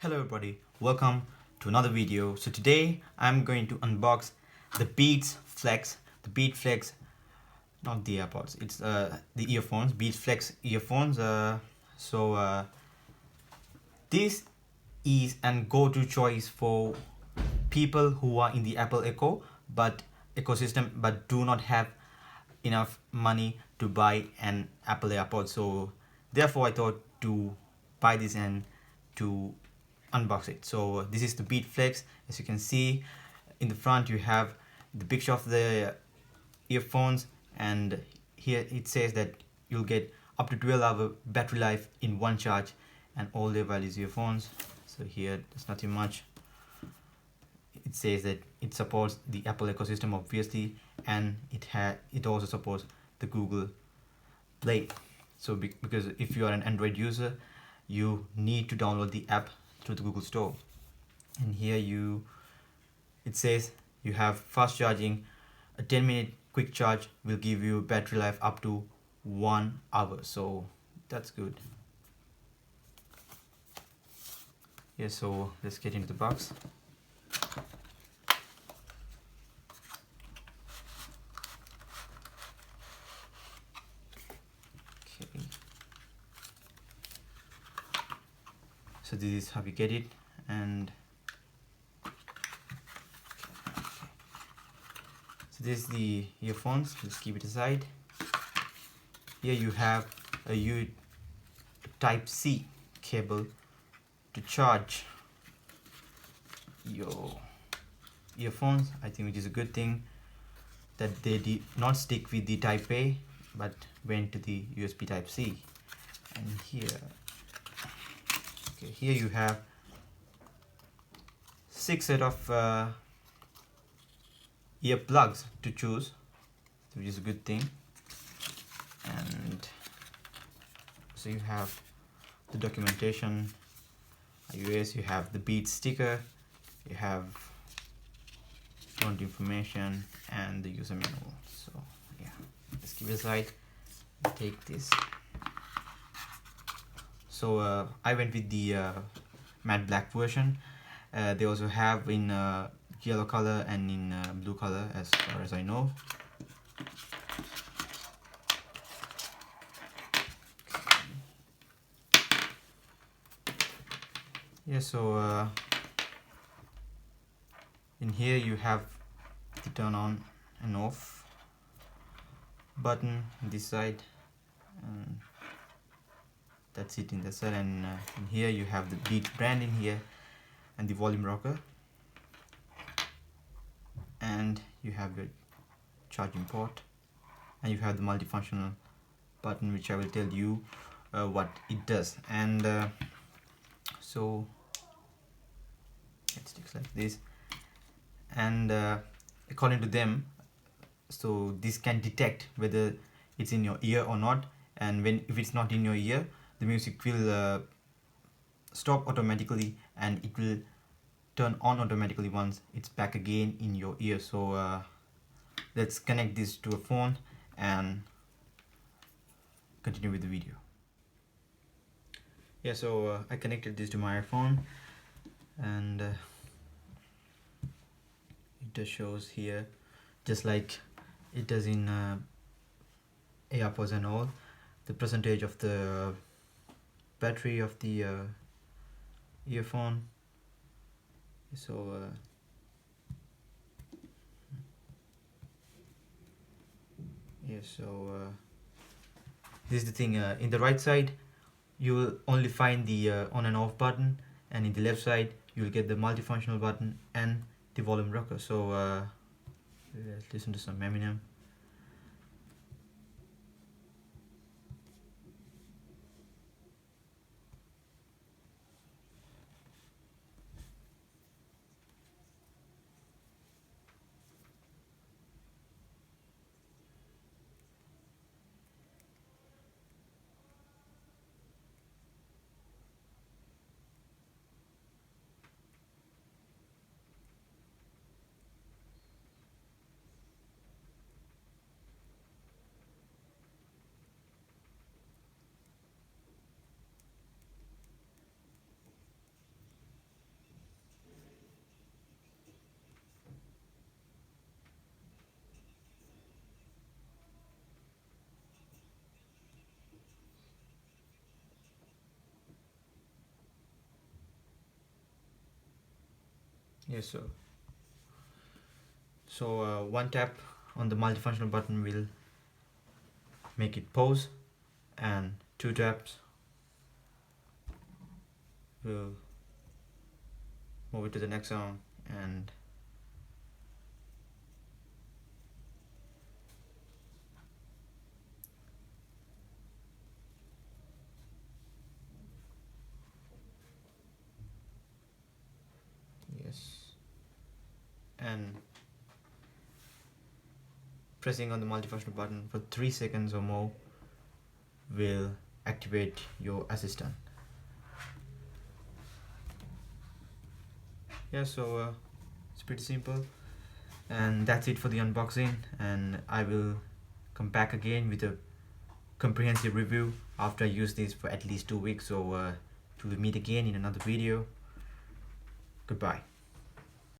Hello everybody, welcome to another video. So today I'm going to unbox the Beats Flex, not the AirPods, it's the earphones, Beats Flex earphones. This is an go-to choice for people who are in the Apple ecosystem but do not have enough money to buy an Apple AirPod. So therefore I thought to buy this and to unbox it. So this is the Beat Flex. As you can see in the front you have the picture of the earphones, and here it says that you'll get up to 12-hour battery life in one charge, and all their values earphones. So here there's nothing much. It says that it supports the Apple ecosystem obviously, and it also supports the Google Play. So because if you are an Android user, you need to download the app through the Google Store. And here it says you have fast charging. A 10-minute quick charge will give you battery life up to 1 hour, so that's good. Yeah, so let's get into the box. Okay. So this is how you get it, and so this is the earphones. Let's keep it aside. Here you have a Type-C cable to charge your earphones. I think which is a good thing that they did not stick with the Type-A but went to the USB Type-C. And here you have 6 set of earplugs to choose, which is a good thing. And so you have the documentation, iOS, you have the Beats sticker, you have font information, and the user manual. So yeah, let's keep it aside and take this. So I went with the matte black version. They also have in yellow color and in blue color, as far as I know. Yeah, so in here you have the turn on and off button on this side, and that's it in the side. And in here you have the Beats brand in here, and the volume rocker, and you have your charging port, and you have the multifunctional button, which I will tell you what it does. And so it sticks like this, and according to them, so this can detect whether it's in your ear or not, and if it's not in your ear, the music will stop automatically and it will turn on automatically once it's back again in your ear. So let's connect this to a phone and continue with the video. Yeah, so I connected this to my iPhone, and it just shows here, just like it does in AirPods and all, the percentage of the battery of the earphone. So yeah, so this is the thing. In the right side you will only find the on and off button, and in the left side you will get the multifunctional button and the volume rocker. So let's listen to some Eminem. Yes, sir. So one tap on the multifunctional button will make it pause, and two taps will move it to the next song. And yes, and pressing on the multifunctional button for 3 seconds or more will activate your assistant. Yeah, so it's pretty simple, and that's it for the unboxing, and I will come back again with a comprehensive review after I use this for at least 2 weeks. So we'll meet again in another video. Goodbye.